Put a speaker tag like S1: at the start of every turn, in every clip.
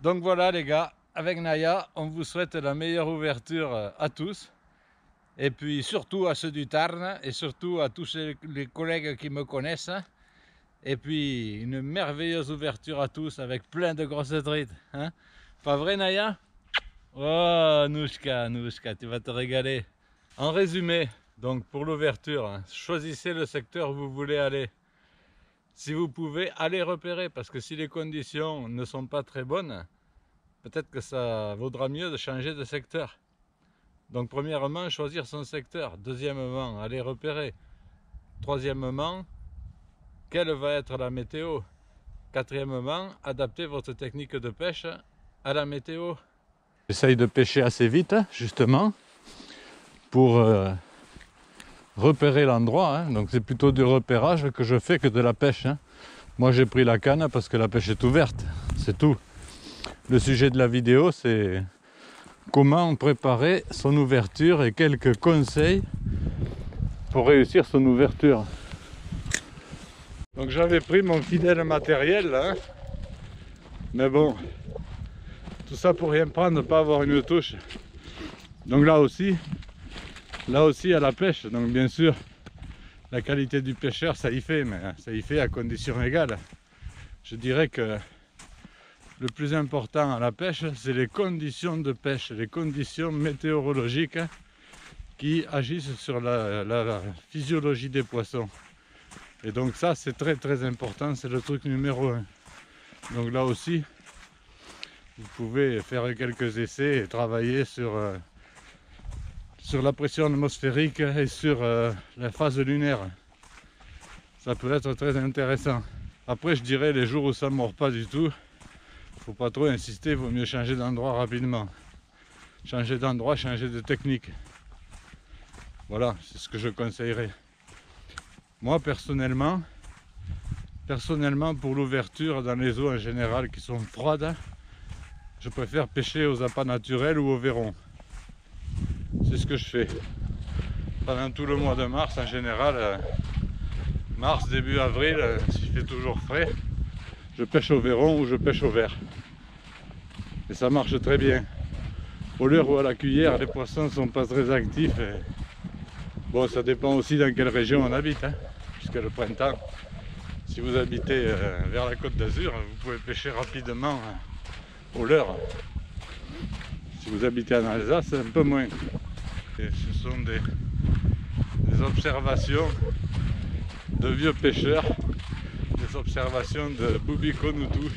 S1: Donc voilà les gars, avec Naya, on vous souhaite la meilleure ouverture à tous. Et puis surtout à ceux du Tarn et surtout à tous les collègues qui me connaissent. Et puis une merveilleuse ouverture à tous avec plein de grosses truites. Hein? Pas vrai Naya? Oh Nouchka, Nouchka, tu vas te régaler. En résumé, donc pour l'ouverture, hein, choisissez le secteur où vous voulez aller. Si vous pouvez, allez repérer, parce que si les conditions ne sont pas très bonnes, peut-être que ça vaudra mieux de changer de secteur. Donc premièrement, choisir son secteur. Deuxièmement, aller repérer. Troisièmement, quelle va être la météo. Quatrièmement, adapter votre technique de pêche à la météo. J'essaye de pêcher assez vite, justement, pour repérer l'endroit. Hein. Donc c'est plutôt du repérage que je fais que de la pêche. Hein. Moi j'ai pris la canne parce que la pêche est ouverte, c'est tout. Le sujet de la vidéo, c'est comment préparer son ouverture et quelques conseils pour réussir son ouverture. Donc j'avais pris mon fidèle matériel là, mais bon, tout ça pour rien prendre, ne pas avoir une touche. Donc là aussi à la pêche, donc bien sûr la qualité du pêcheur ça y fait, mais ça y fait à condition égale. Je dirais que le plus important à la pêche, c'est les conditions de pêche, les conditions météorologiques qui agissent sur la physiologie des poissons. Et donc ça, c'est très très important, c'est le truc numéro 1. Donc là aussi, vous pouvez faire quelques essais et travailler sur la pression atmosphérique et sur la phase lunaire. Ça peut être très intéressant. Après, je dirais les jours où ça ne mord pas du tout, faut pas trop insister, il vaut mieux changer d'endroit rapidement. Changer d'endroit, changer de technique. Voilà, c'est ce que je conseillerais. Moi personnellement pour l'ouverture dans les eaux en général qui sont froides, je préfère pêcher aux appâts naturels ou au verron. C'est ce que je fais. Pendant tout le mois de mars en général, mars, début avril, s'il fait toujours frais, je pêche au verron ou je pêche au verre. Et ça marche très bien. Au leurre ou à la cuillère, les poissons ne sont pas très actifs. Et... bon, ça dépend aussi dans quelle région on habite. Hein, puisque le printemps, si vous habitez vers la Côte d'Azur, vous pouvez pêcher rapidement au leurre. Si vous habitez en Alsace, c'est un peu moins. Et ce sont des observations de vieux pêcheurs, des observations de Bubiko Nutu.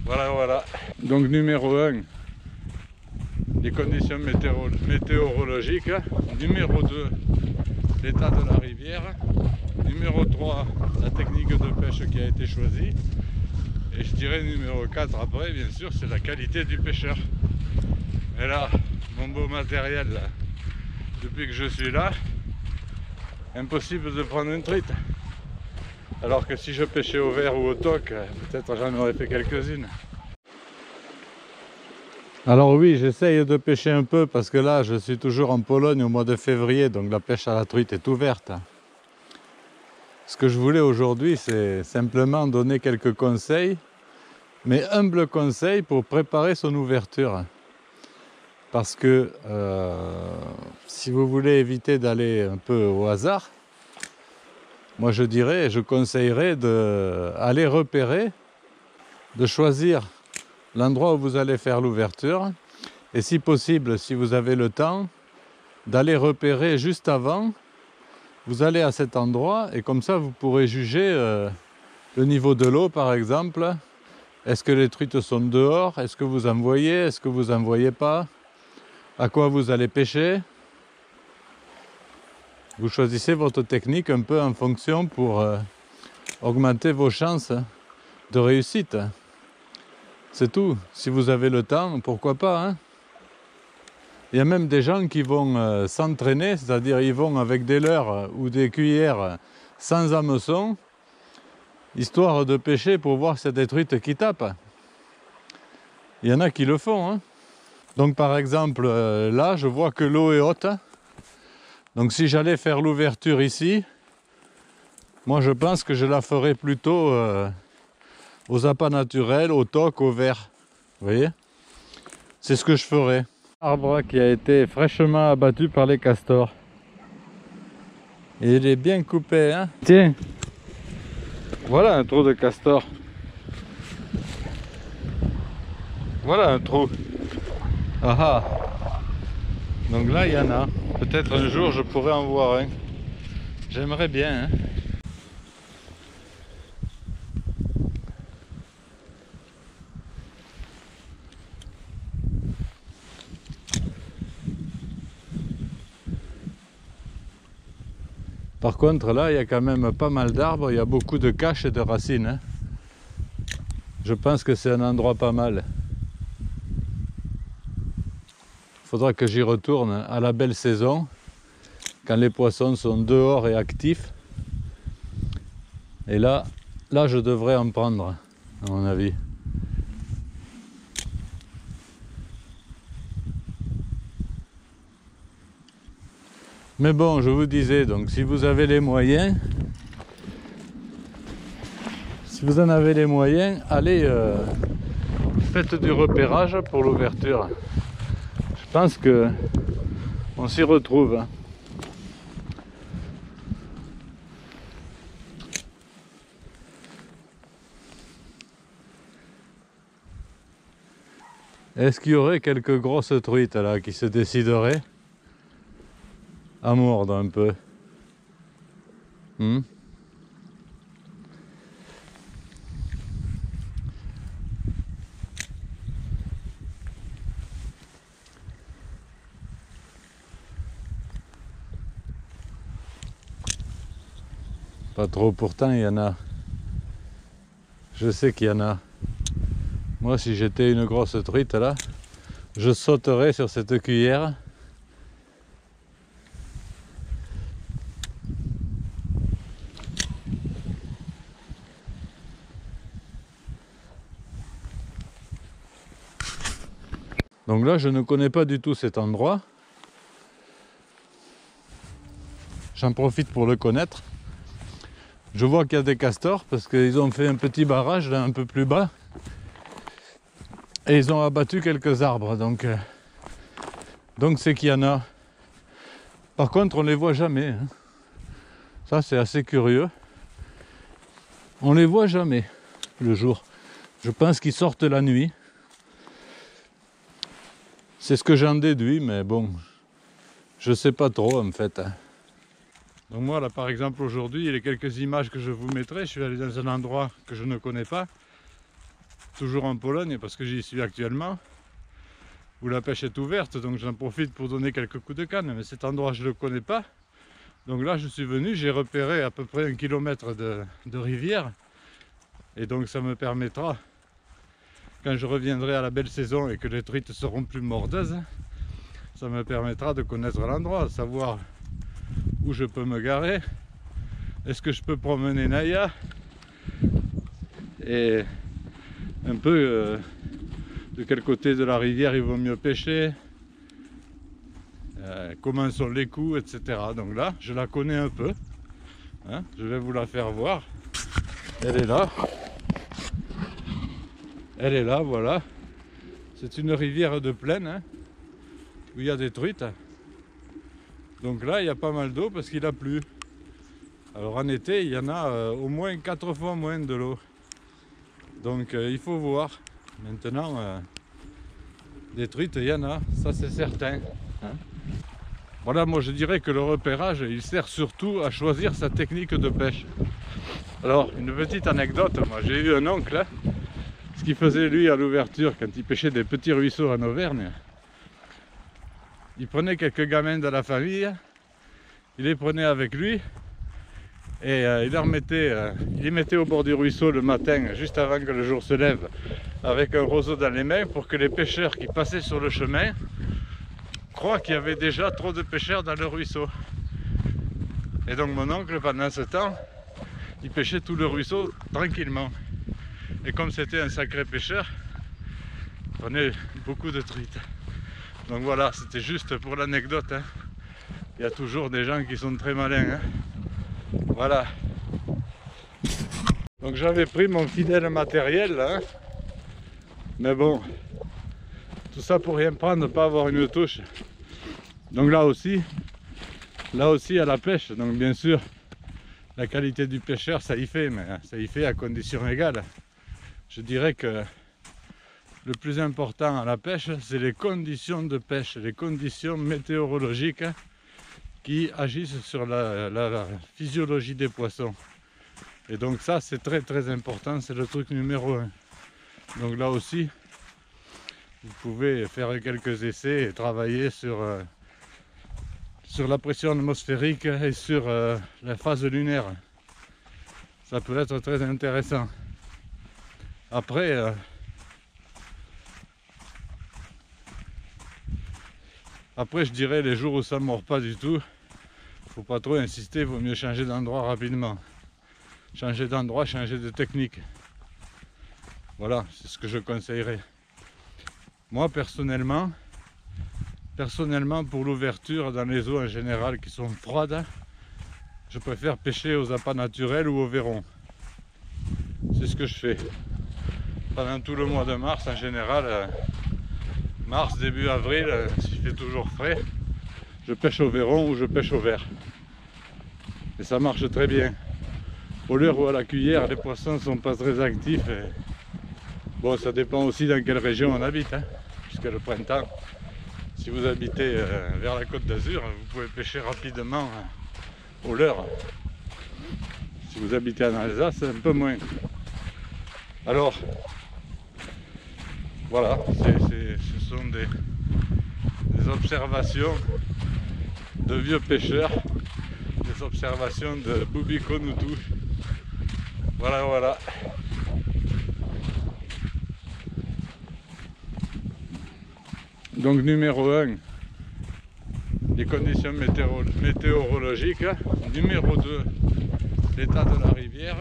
S1: Voilà. Donc numéro 1, les conditions météorologiques. Numéro 2, l'état de la rivière. Numéro 3, la technique de pêche qui a été choisie. Et je dirais numéro 4 après, bien sûr, c'est la qualité du pêcheur. Et là, mon beau matériel, là, depuis que je suis là, impossible de prendre une truite. Alors que si je pêchais au verre ou au toc, peut-être j'en aurais fait quelques-unes. Alors oui, j'essaye de pêcher un peu parce que là, je suis toujours en Pologne au mois de février, donc la pêche à la truite est ouverte. Ce que je voulais aujourd'hui, c'est simplement donner quelques conseils, mais humbles conseils pour préparer son ouverture. Parce que si vous voulez éviter d'aller un peu au hasard, moi je conseillerais d'aller repérer, de choisir l'endroit où vous allez faire l'ouverture et si possible, si vous avez le temps, d'aller repérer juste avant. Vous allez à cet endroit et comme ça vous pourrez juger le niveau de l'eau par exemple. Est-ce que les truites sont dehors? Est-ce que vous en voyez? Est-ce que vous en voyez pas? À quoi vous allez pêcher? Vous choisissez votre technique un peu en fonction pour augmenter vos chances de réussite. C'est tout. Si vous avez le temps, pourquoi pas, hein? Il y a même des gens qui vont s'entraîner, c'est-à-dire ils vont avec des leurres ou des cuillères sans hameçon, histoire de pêcher pour voir si c'est des truites qui tapent. Il y en a qui le font, hein? Donc par exemple, là, je vois que l'eau est haute. Donc si j'allais faire l'ouverture ici, moi je pense que je la ferais plutôt aux appâts naturels, au toc, au verre. Vous voyez? C'est ce que je ferai. Arbre qui a été fraîchement abattu par les castors. Et il est bien coupé, hein? Tiens, voilà un trou de castor. Voilà un trou. Ah ah. Donc là, il y en a. Peut-être un jour, je pourrais en voir un. J'aimerais bien, hein? Par contre, là, il y a quand même pas mal d'arbres, il y a beaucoup de caches et de racines, hein. Je pense que c'est un endroit pas mal. Il faudra que j'y retourne à la belle saison, quand les poissons sont dehors et actifs. Et là, je devrais en prendre, à mon avis. Mais bon, je vous disais, donc si vous avez les moyens, allez, faites du repérage pour l'ouverture. Je pense que on s'y retrouve. Est-ce qu'il y aurait quelques grosses truites là qui se décideraient à mordre un peu? Pas trop, pourtant il y en a. Je sais qu'il y en a. Moi, si j'étais une grosse truite là, je sauterais sur cette cuillère. Donc là, je ne connais pas du tout cet endroit. J'en profite pour le connaître. Je vois qu'il y a des castors parce qu'ils ont fait un petit barrage là un peu plus bas. Et ils ont abattu quelques arbres. Donc c'est qu'il y en a. Par contre, on ne les voit jamais, hein. Ça, c'est assez curieux. On ne les voit jamais le jour. Je pense qu'ils sortent la nuit. C'est ce que j'en déduis, mais bon, je sais pas trop en fait. Donc moi là par exemple aujourd'hui, les quelques images que je vous mettrai, je suis allé dans un endroit que je ne connais pas, toujours en Pologne parce que j'y suis actuellement, où la pêche est ouverte, donc j'en profite pour donner quelques coups de canne, mais cet endroit je ne le connais pas. Donc là je suis venu, j'ai repéré à peu près 1 kilomètre de rivière, et donc ça me permettra, quand je reviendrai à la belle saison et que les truites seront plus mordeuses, ça me permettra de connaître l'endroit, de savoir où je peux me garer, est-ce que je peux promener Naya, et un peu de quel côté de la rivière il vaut mieux pêcher, comment sont les coups, etc. Donc là, je la connais un peu, hein, je vais vous la faire voir. Elle est là. Elle est là, voilà. C'est une rivière de plaine, hein, où il y a des truites. Donc là, il y a pas mal d'eau parce qu'il a plu. Alors en été, il y en a au moins 4 fois moins de l'eau. Donc il faut voir. Maintenant, des truites, il y en a, ça c'est certain, hein. Voilà, moi je dirais que le repérage, il sert surtout à choisir sa technique de pêche. Alors, une petite anecdote, moi j'ai eu un oncle, hein, ce qu'il faisait lui à l'ouverture quand il pêchait des petits ruisseaux en Auvergne. Il prenait quelques gamins de la famille, il les prenait avec lui et il les mettait au bord du ruisseau le matin, juste avant que le jour se lève, avec un roseau dans les mains pour que les pêcheurs qui passaient sur le chemin croient qu'il y avait déjà trop de pêcheurs dans le ruisseau. Et donc mon oncle, pendant ce temps, il pêchait tout le ruisseau tranquillement. Et comme c'était un sacré pêcheur, il prenait beaucoup de truites. Donc voilà, c'était juste pour l'anecdote, hein. Il y a toujours des gens qui sont très malins, hein. Voilà. Donc j'avais pris mon fidèle matériel là, hein. Mais bon, Tout ça pour rien prendre, pas avoir une touche. Donc là aussi à la pêche, donc bien sûr la qualité du pêcheur ça y fait, mais ça y fait à condition égale. Je dirais que le plus important à la pêche, c'est les conditions de pêche, les conditions météorologiques qui agissent sur la physiologie des poissons. Et donc ça c'est très important, c'est le truc numéro 1. Donc là aussi vous pouvez faire quelques essais et travailler sur la pression atmosphérique et sur la phase lunaire. Ça peut être très intéressant. Après, je dirais les jours où ça ne mord pas du tout, faut pas trop insister, il vaut mieux changer d'endroit rapidement. Changer d'endroit, changer de technique. Voilà, c'est ce que je conseillerais. Moi personnellement pour l'ouverture dans les eaux en général qui sont froides, je préfère pêcher aux appâts naturels ou au verron. C'est ce que je fais. Pendant tout le mois de mars en général, mars, début avril, s'il fait toujours frais, je pêche au verron ou je pêche au verre. Et ça marche très bien. Au leurre ou à la cuillère, les poissons ne sont pas très actifs. Et... bon, ça dépend aussi dans quelle région on habite, hein, puisque le printemps, si vous habitez vers la Côte d'Azur, vous pouvez pêcher rapidement au leurre. Si vous habitez en Alsace, un peu moins. Alors, voilà, ce sont des observations de vieux pêcheurs, des observations de Boubi Konoutou. Voilà. Donc numéro 1, les conditions météorologiques. Numéro 2, l'état de la rivière.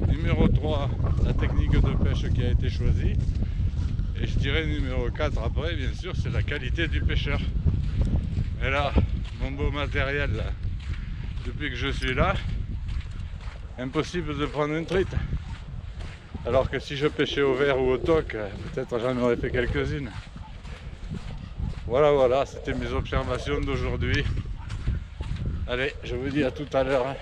S1: Numéro 3, la technique de pêche qui a été choisie. Et je dirais numéro 4 après, bien sûr, c'est la qualité du pêcheur. Et là, mon beau matériel, là, depuis que je suis là, impossible de prendre une truite. Alors que si je pêchais au verre ou au toc, peut-être j'en aurais fait quelques-unes. Voilà, c'était mes observations d'aujourd'hui. Allez, je vous dis à tout à l'heure.